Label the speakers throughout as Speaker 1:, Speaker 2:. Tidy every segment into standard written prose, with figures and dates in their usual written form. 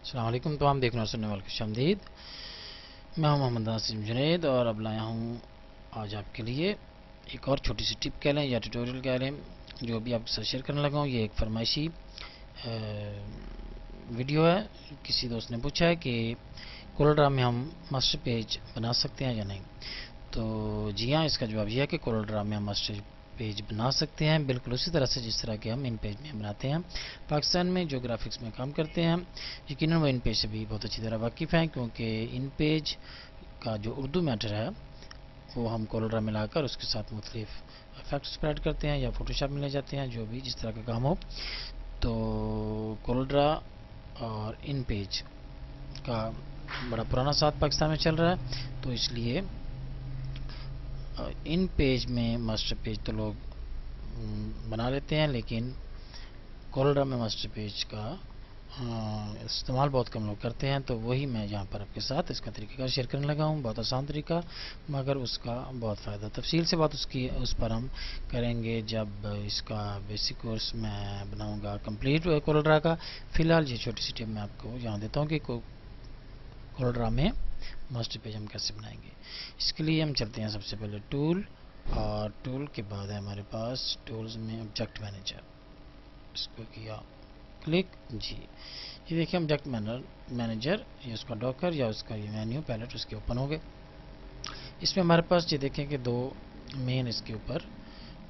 Speaker 1: अस्सलाम वालेकुम। तो हम देख रहे हैं सुनने वाले खुशामदीद। मैं हूं मोहम्मद नासिम जुनैद और अब लाया हूं आज आपके लिए एक और छोटी सी टिप कह लें या ट्यूटोरियल कह लें, जो भी आपके साथ शेयर करने लगा हूं। ये एक फरमाइशी वीडियो है। किसी दोस्त ने पूछा है कि कोलोड्रा में हम मास्टर पेज बना सकते हैं या नहीं। तो जी हाँ, इसका जवाब यह है कि कोलोड्रा में हम मास्टर पेज बना सकते हैं, बिल्कुल उसी तरह से जिस तरह के हम इन पेज में बनाते हैं। पाकिस्तान में जो ग्राफिक्स में काम करते हैं यकीनन वो इन पेज से भी बहुत अच्छी तरह वाकिफ़ हैं, क्योंकि इन पेज का जो उर्दू मैटर है वो हम कोलोड्रा में लाकर उसके साथ मुख्तलिफ इफेक्ट्स स्प्रेड करते हैं या फोटोशॉप में ले जाते हैं, जो भी जिस तरह का काम हो। तो कोलोड्रा और इन पेज का बड़ा पुराना साथ पाकिस्तान में चल रहा है, तो इसलिए इन पेज में मास्टर पेज तो लोग बना लेते हैं, लेकिन कोलोड्रा में मास्टर पेज का इस्तेमाल बहुत कम लोग करते हैं। तो वही मैं यहाँ पर आपके साथ इसका तरीका शेयर करने लगा हूँ। बहुत आसान तरीका, मगर उसका बहुत फ़ायदा। तफसील से बात उस पर हम करेंगे जब इसका बेसिक कोर्स मैं बनाऊँगा कंप्लीट कोलोड्रा का। फ़िलहाल ये छोटी सी टिप मैं आपको यहाँ देता हूँ कि कोलोड्रा में मास्टर पेज हम कैसे बनाएंगे। इसके लिए हम चलते हैं सबसे पहले टूल, और टूल के बाद है हमारे पास टूल्स में ऑब्जेक्ट मैनेजर। इसको किया क्लिक। जी, ये देखिए ऑब्जेक्ट मैनेजर, ये उसका डॉकर या उसका ये मेन्यू पैलेट उसके ओपन हो गए। इसमें हमारे पास ये देखें कि दो मेन इसके ऊपर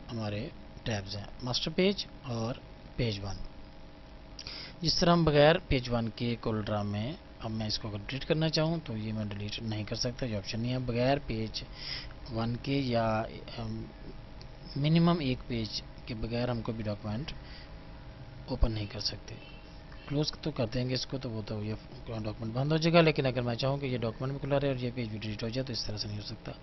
Speaker 1: हमारे टैब्स हैं, मास्टर पेज और पेज वन। जिस तरह हम बगैर पेज वन के कोलोड्रा में, अब मैं इसको अगर डिलीट करना चाहूँ तो ये मैं डिलीट नहीं कर सकता, ये ऑप्शन नहीं है। बगैर पेज वन के या मिनिमम एक पेज के बगैर हम कोई भी डॉक्यूमेंट ओपन नहीं कर सकते। क्लोज तो कर देंगे इसको, तो वो तो ये डॉक्यूमेंट बंद हो जाएगा। लेकिन अगर मैं चाहूँ कि ये डॉक्यूमेंट भी खुला रहे और ये पेज भी डिलीट हो जाए, तो इस तरह से नहीं हो सकता।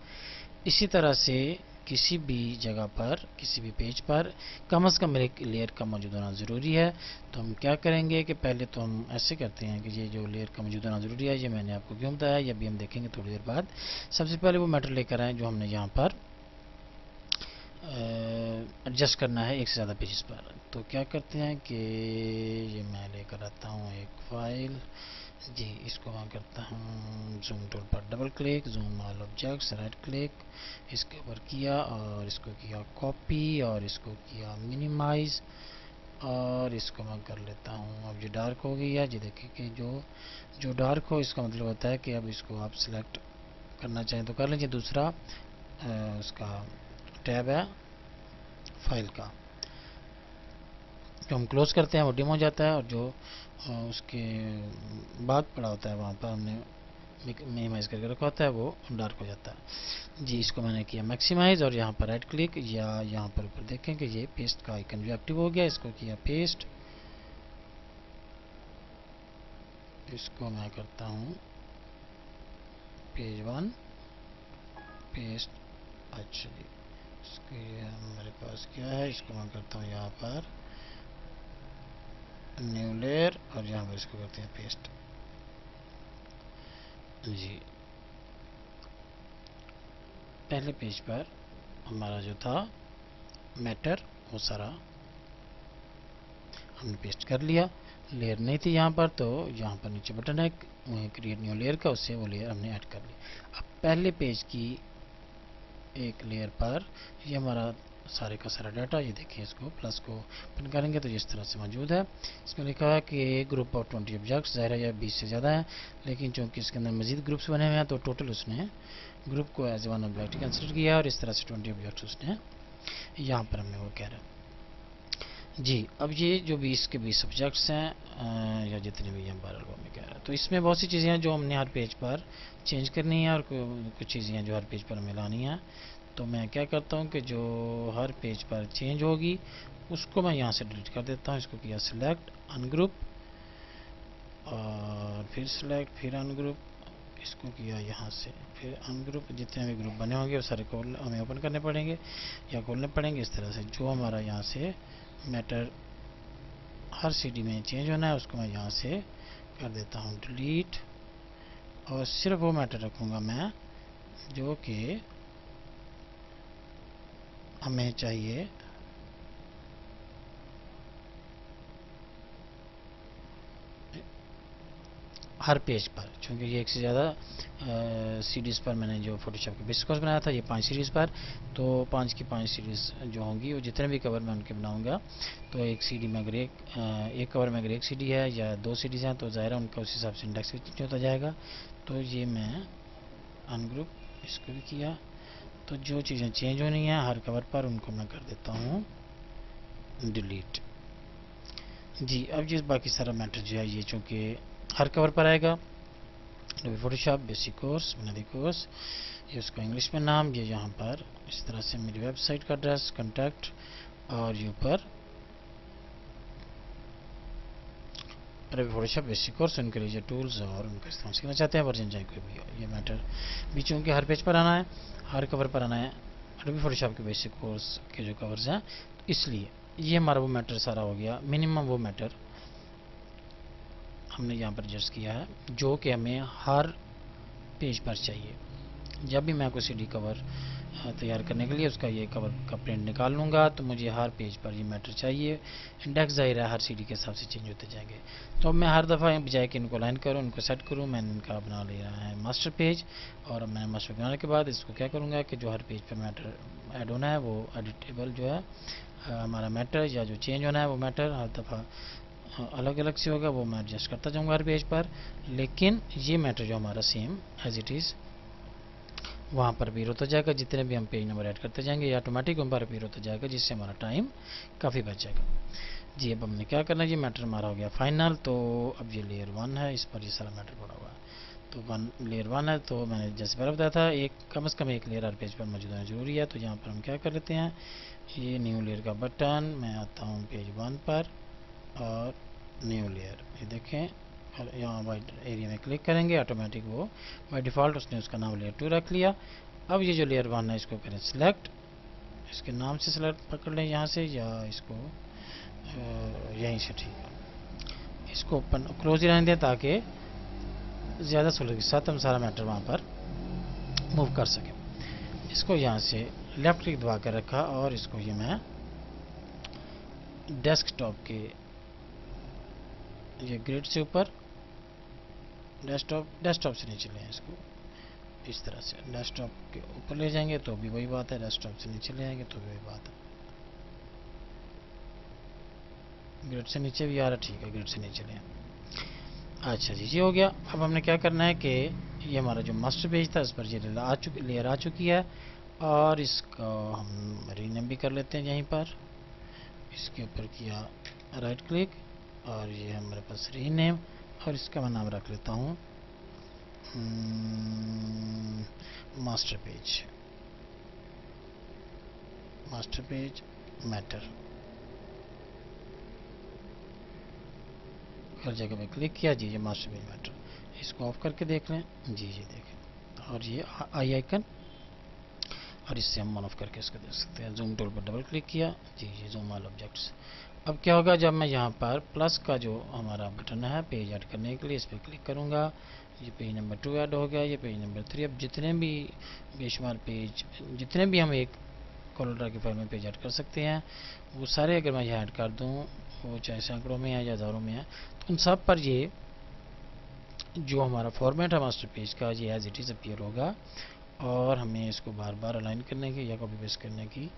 Speaker 1: इसी तरह से किसी भी जगह पर, किसी भी पेज पर कम से कम एक लेयर का मौजूद होना ज़रूरी है। तो हम क्या करेंगे कि पहले तो हम ऐसे करते हैं कि ये जो लेयर का मौजूद होना ज़रूरी है, ये मैंने आपको क्यों बताया, ये भी हम देखेंगे थोड़ी देर बाद। सबसे पहले वो मैटर लेकर आए जो हमने यहाँ पर एडजस्ट करना है एक से ज़्यादा पेजेस पर। तो क्या करते हैं कि ये मैं लेकर आता हूँ एक फाइल। जी, इसको मैं करता हूँ जूम टूल पर double click, zoom all objects, right click, इसके ऊपर किया और इसको किया कॉपी और इसको किया मिनिमाइज, और इसको मैं कर लेता हूँ। अब ये डार्क हो गई है। जी देखिए कि जो डार्क हो इसका मतलब होता है कि अब इसको आप सिलेक्ट करना चाहें तो कर लीजिए। दूसरा उसका टैब है फाइल का, जो हम क्लोज करते हैं वो डिम हो जाता है, और जो उसके बाद पड़ा होता है वहाँ पर हमने मिनिमाइज करके रखा होता है वो डार्क हो जाता है। जी, इसको मैंने किया मैक्सिमाइज और यहाँ पर राइट क्लिक, या यहाँ पर ऊपर देखें कि ये पेस्ट का आइकन भी एक्टिव हो गया। इसको किया पेस्ट, इसको मैं करता हूँ पेज वन पेस्ट। अच्छा जी, इसके हमारे पास क्या है, इसको मैं करता हूँ यहाँ पर न्यू लेयर और यहाँ पर इसको करते हैं पेस्ट। जी, पहले पेज पर हमारा जो था मैटर वो सारा हमने पेस्ट कर लिया। लेयर नहीं थी यहाँ पर, तो यहाँ पर नीचे बटन है क्रिएट न्यू लेयर का, उससे वो लेयर हमने ऐड कर ली। अब पहले पेज की एक लेयर पर ये हमारा सारे का सारा डाटा, ये देखिए इसको प्लस को ओपन करेंगे तो इस तरह से मौजूद है। इसमें लिखा है कि ग्रुप ऑफ 20 ऑब्जेक्ट्स, ज़ाहिर है या 20 से ज़्यादा है, लेकिन चूंकि इसके अंदर मजीद ग्रुप्स बने हुए हैं तो टोटल उसने ग्रुप को एज वन ऑब्जेक्ट कंसिडर किया और इस तरह से 20 ऑब्जेक्ट्स उसने यहाँ पर हमें वो कह रहा है। जी, अब ये जो 20 के 20 सब्जेक्ट्स हैं या जितने भी हम 12 में कह रहे हैं, तो इसमें बहुत सी चीज़ें हैं जो हमने हर पेज पर चेंज करनी है और कुछ चीज़ें हैं जो हर पेज पर हमें लानी है। तो मैं क्या करता हूँ कि जो हर पेज पर चेंज होगी उसको मैं यहाँ से डिलीट कर देता हूँ। इसको किया सिलेक्ट, अनग्रुप, और फिर सिलेक्ट, फिर अनग्रुप, इसको किया यहाँ से फिर अनग्रुप। जितने भी ग्रुप बने होंगे वो सारे को हमें ओपन करने पड़ेंगे या खोलने पड़ेंगे। इस तरह से जो हमारा यहाँ से मैटर हर सीडी में चेंज होना है उसको मैं यहाँ से कर देता हूँ डिलीट, और सिर्फ वो मैटर रखूँगा मैं जो कि हमें चाहिए। हर पेज पर, चूँकि ये एक से ज़्यादा सीरीज़ पर मैंने जो फोटोशॉप के बेसिक कोर्स बनाया था, ये 5 सीरीज़ पर, तो 5 की 5 सीरीज़ जो होंगी वो जितने भी कवर मैं उनके बनाऊंगा, तो एक सीडी में अगर एक कवर में अगर एक सीडी है या 2 सीरीज़ हैं तो ज़ाहिर है उनका उस हिसाब से इंडेक्स भी चेंज होता जाएगा। तो ये मैं अनग्रुप इसको भी किया, तो जो चीज़ें चेंज होनी है हर कवर पर उनको मैं कर देता हूँ डिलीट। जी, अब ये बाकी सारा मैटर जो है ये चूँकि हर कवर पर आएगा, फोटोशॉप बेसिक कोर्स बुनियादी कोर्स, ये उसका इंग्लिश में नाम, ये यहाँ पर इस तरह से मेरी वेबसाइट का एड्रेस, कॉन्टैक्ट, और ये ऊपर फोटोशॉप बेसिक कोर्स, उनके लिए टूल्स और उनका इस्तेमाल सीखना चाहते हैं, वर्जन चाहे कोई भी हो। ये मैटर भी चूँकि हर पेज पर आना है, हर कवर पर आना है अडोबी फोटोशॉप के बेसिक कोर्स के जो कवर्स हैं, तो इसलिए ये हमारा वो मैटर सारा हो गया। मिनिमम वो मैटर हमने यहाँ पर एडजस्ट किया है जो कि हमें हर पेज पर चाहिए। जब भी मैं कोई सीडी कवर तैयार करने के लिए उसका ये कवर का प्रिंट निकाल लूँगा तो मुझे हर पेज पर ये मैटर चाहिए। इंडेक्स ज़ाहिर है हर सीडी के हिसाब से चेंज होते जाएंगे। तो अब मैं हर दफ़ा बजाय कि इनको लाइन करूँ, इनको सेट करूँ, मैंने इनका बना लिया है मास्टर पेज। और अब मैंने मास्टर बनाने के बाद इसको क्या करूँगा कि जो हर पेज पर मैटर ऐड होना है वो एडिटेबल जो है हमारा मैटर या जो चेंज होना है वो मैटर हर दफ़ा अलग अलग से होगा, वो मैं एडजस्ट करता जाऊँगा हर पेज पर। लेकिन ये मैटर जो हमारा सेम एज इट इज़ वहाँ पर अपीयर होता जाएगा। जितने भी हम पेज नंबर ऐड करते जाएंगे ये ऑटोमेटिक वहाँ पर अपीयर होता जाएगा, जिससे हमारा टाइम काफ़ी बच जाएगा। जी, अब हमने क्या करना है, ये मैटर हमारा हो गया फाइनल। तो अब ये लेयर 1 है, इस पर ये सारा मैटर पड़ा हुआ है। तो लेयर 1 है, तो मैंने जैसे पहले बताया था एक कम से कम एक लेयर हर पेज पर मौजूद होना जरूरी है। तो यहाँ पर हम क्या कर लेते हैं, ये न्यू लेयर का बटन, मैं आता हूँ पेज 1 पर और न्यू लेयर, ये देखें यहाँ वाइट एरिया में क्लिक करेंगे, ऑटोमेटिक वो बाय डिफ़ॉल्ट उसने उसका नाम लेयर 2 रख लिया। अब ये जो लेयर 1 है इसको करें सिलेक्ट, इसके नाम से सिलेक्ट पकड़ लें यहाँ से, या इसको यहीं से, ठीक है। इसको ओपन क्लोज ही रहने दें ताकि ज़्यादा सहूलियत के साथ हम सारा मैटर वहाँ पर मूव कर सकें। इसको यहाँ से लेफ्ट क्लिक दबा कर रखा और इसको ये मैं डेस्कटॉप के ये ग्रिड से ऊपर, डेस्कटॉप से नीचे लें इसको, इस तरह से डेस्कटॉप के ऊपर ले जाएंगे तो भी वही बात है, डेस्कटॉप से नीचे ले आएंगे तो भी वही बात है। ग्रिड से नीचे भी आ रहा, ठीक है, ग्रिड से नीचे ले। अच्छा जी, ये हो गया। अब हमने क्या करना है कि ये हमारा जो मास्टर पेज था इस पर ये लेयर आ चुकी है और इसका हम रीनेम भी कर लेते हैं। यहीं पर इसके ऊपर किया राइट क्लिक और ये हमारे पास रीनेम, और इसका मैं नाम रख लेता हूँ मास्टर पेज मैटर। हर जगह पे क्लिक किया, जी ये मास्टर पेज मैटर। इसको ऑफ करके देख लें, जी जी देखें, और ये आई आइकन, और इससे हम ऑन ऑफ करके इसको देख सकते हैं। जूम टूल पर डबल क्लिक किया, जी ये जूम ऑल ऑब्जेक्ट्स। अब क्या होगा, जब मैं यहाँ पर प्लस का जो हमारा बटन है पेज ऐड करने के लिए, इस पर क्लिक करूँगा, ये पेज नंबर 2 ऐड हो गया, ये पेज नंबर 3। अब जितने भी बेशुमार पेज, जितने भी हम एक कोलोड्रा की फाइल में पेज ऐड कर सकते हैं, वो सारे अगर मैं यहाँ ऐड कर दूँ, वो चाहे सैकड़ों में है या हज़ारों में है, तो उन सब पर ये जो हमारा फॉर्मेट है मास्टर पेज का, ये एज इट इज़ अपीयर होगा और हमें इसको बार बार अलाइन करने की या कॉपी पेस्ट करने की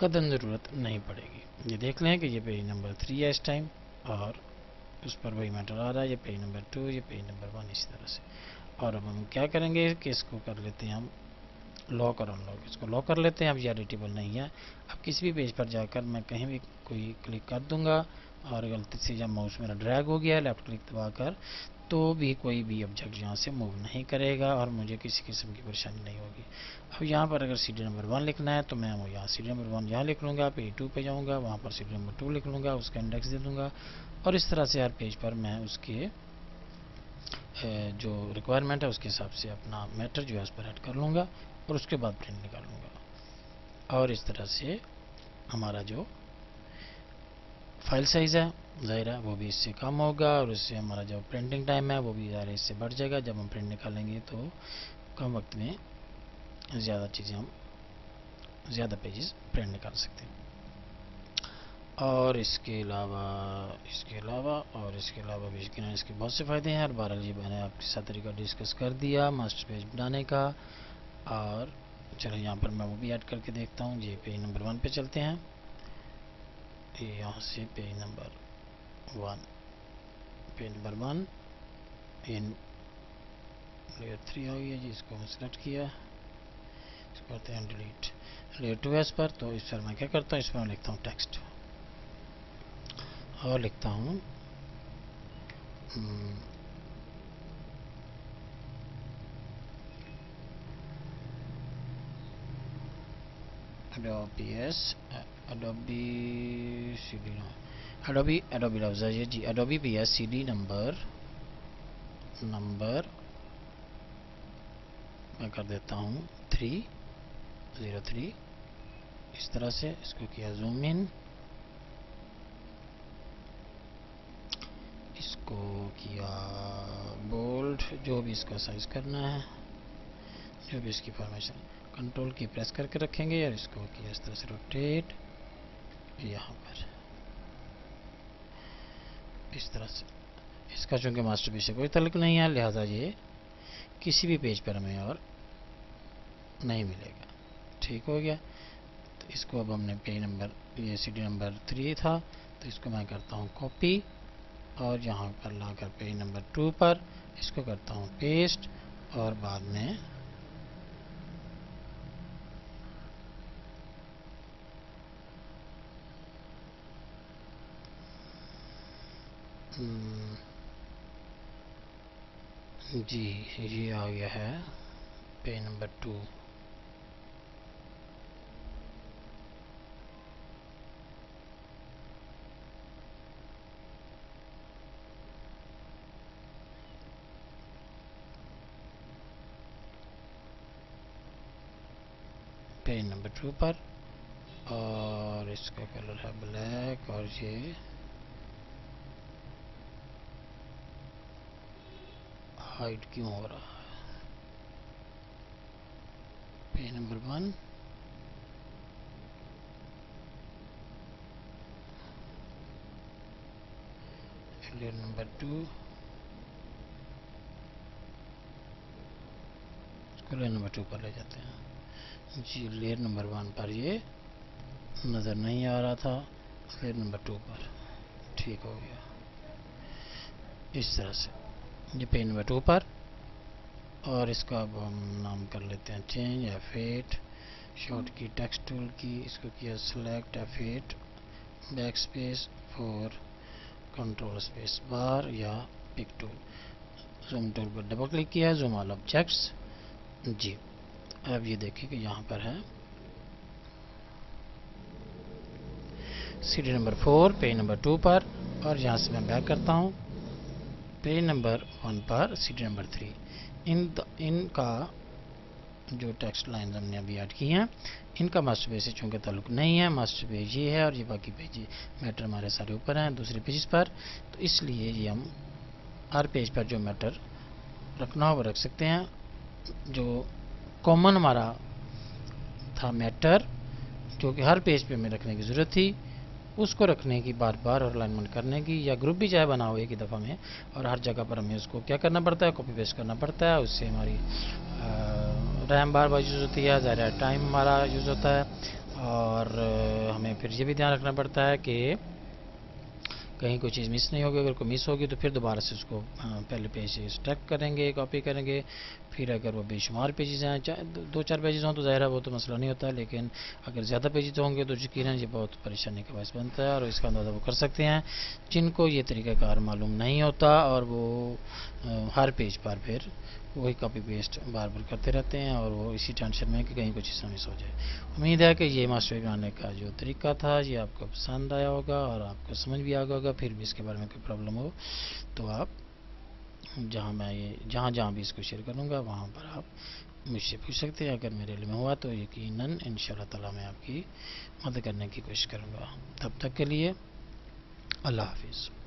Speaker 1: कदम ज़रूरत नहीं पड़ेगी। ये देख लें कि ये पेज नंबर 3 है इस टाइम और उस पर वही मैटर आ रहा है, ये पेज नंबर 2, ये पेज नंबर 1, इसी तरह से। और अब हम क्या करेंगे कि इसको कर लेते हैं हम लॉक और अनलॉक, इसको लॉक कर लेते हैं। अब ये एडिटेबल नहीं है। अब किसी भी पेज पर जाकर मैं कहीं भी कोई क्लिक कर दूंगा और गलती से जब माउस मेरा ड्रैग हो गया लेफ्ट क्लिक दबाकर, तो भी कोई भी ऑब्जेक्ट यहाँ से मूव नहीं करेगा और मुझे किसी किस्म की परेशानी नहीं होगी। अब यहाँ पर अगर सीडी नंबर 1 लिखना है तो मैं वो यहाँ सीडी नंबर 1 यहाँ लिख लूँगा, पेज 2 पे जाऊँगा, वहाँ पर सीडी नंबर 2 लिख लूँगा, उसका इंडेक्स दे दूँगा और इस तरह से हर पेज पर मैं उसके जो रिक्वायरमेंट है उसके हिसाब से अपना मैटर जो है उस पर ऐड कर लूँगा और उसके बाद प्रिंट निकालूँगा। और इस तरह से हमारा जो फाइल साइज़ है ज़ाहिर है वो भी इससे कम होगा और उससे हमारा जो प्रिंटिंग टाइम है वो भी ज़ाहिर इससे बढ़ जाएगा। जब हम प्रिंट निकालेंगे तो कम वक्त में ज़्यादा चीज़ें हम ज़्यादा पेजेस प्रिंट निकाल सकते हैं। और इसके अलावा भी इसके बहुत से फ़ायदे हैं। और बहरहाल ये मैंने आपके साथ तरीका डिस्कस कर दिया मास्टर पेज बनाने का। और चलो यहाँ पर मैं वो भी ऐड करके देखता हूँ। ये पेज नंबर 1 पे चलते हैं। यहाँ से पेज नंबर 1 इन लेयर 3 आ गई है जी। इसको मैं सेलेक्ट किया, इसको करते हैं डिलीट। लेयर 2s पर तो इस पर मैं क्या करता हूँ, इस पर मैं लिखता हूँ टेक्स्ट और लिखता हूँ Adobe लफ्ज़ है जी। Adobe PS CD नंबर मैं कर देता हूँ 303। इस तरह से इसको किया जूम इन, इसको किया बोल्ड, जो भी इसका साइज करना है, जो भी इसकी फॉर्मेशन, कंट्रोल की प्रेस करके रखेंगे और इसको किया इस तरह से रोटेट यहाँ पर इस तरह से। इसका चूंकि मास्टरपीस से कोई ताल्लुक नहीं है, लिहाजा ये किसी भी पेज पर हमें और नहीं मिलेगा। ठीक हो गया। तो इसको अब हमने पेज नंबर, ये CD नंबर 3 था, तो इसको मैं करता हूँ कॉपी और यहाँ पर लाकर पेज नंबर 2 पर इसको करता हूँ पेस्ट और बाद में जी ये आ गया है पेज नंबर 2। पेज नंबर 2 पर, और इसका कलर है ब्लैक और ये हाइड क्यों हो रहा है। पेज नंबर 1 लेयर नंबर 2, इसको लेयर नंबर 2 पर ले जाते हैं जी। लेयर नंबर 1 पर ये नज़र नहीं आ रहा था, लेयर नंबर 2 पर ठीक हो गया इस तरह से। ये पेज नंबर 2 पर, और इसका अब हम नाम कर लेते हैं चेंज F8, शॉर्ट की टेक्स्ट टूल की, इसको किया select F8 back space 4 control space bar या पिक टूल, जूम टूल पर डबल क्लिक किया, जूम ऑल ऑब्जेक्ट्स जी। अब ये देखिए कि यहाँ पर है CD नंबर 4 पेज नंबर 2 पर, और यहाँ से मैं बैक करता हूँ पेज नंबर 1 पर CD नंबर 3। इनका जो टेक्स्ट लाइन हमने अभी ऐड की हैं, इनका मास्टर पेज से चूँकि ताल्लुक नहीं है। मास्टर पेज ये है और ये बाकी पेज मैटर हमारे सारे ऊपर हैं दूसरे पेज पर, तो इसलिए ये हम हर पेज पर जो मैटर रखना हो वो रख सकते हैं। जो कॉमन हमारा था मैटर, जो कि हर पेज पे हमें रखने की ज़रूरत थी, उसको रखने की बार बार और अलाइनमेंट करने की, या ग्रुप भी चाहे बनाओ एक ही दफ़ा में, और हर जगह पर हमें उसको क्या करना पड़ता है, कॉपी पेस्ट करना पड़ता है। उससे हमारी रैम बार बार यूज़ होती है, ज़्यादा टाइम हमारा यूज़ होता है, और हमें फिर ये भी ध्यान रखना पड़ता है कि कहीं कोई चीज़ मिस नहीं होगी। अगर कोई मिस होगी तो फिर दोबारा से उसको पहले पेज से स्टैक करेंगे, कॉपी करेंगे। फिर अगर वो बेशुमार पेजेस हैं, चाहे 2-4 पेजेस हों तो ज़ाहिर है वो तो मसला नहीं होता, लेकिन अगर ज़्यादा पेजेस होंगे तो यकीनन ये बहुत परेशानी का बायस बनता है। और इसका अंदाज़ा वो कर सकते हैं जिनको ये तरीक़ाकार मालूम नहीं होता, और वो हर पेज पर फिर वही कॉपी पेस्ट बार बार करते रहते हैं, और वो इसी टेंशन में कि कहीं कुछ चीज़ मिस हो जाए। उम्मीद है कि ये मास्टर पेज बनाने का जो तरीका था ये आपको पसंद आया होगा और आपको समझ भी आ गया होगा। फिर भी इसके बारे में कोई प्रॉब्लम हो तो आप जहाँ जहाँ भी इसको शेयर करूँगा वहाँ पर आप मुझसे पूछ सकते हैं। अगर मेरे लिए हुआ तो यकीनन इंशाअल्लाह ताला मैं आपकी मदद करने की कोशिश करूँगा। तब तक के लिए अल्लाह हाफिज़।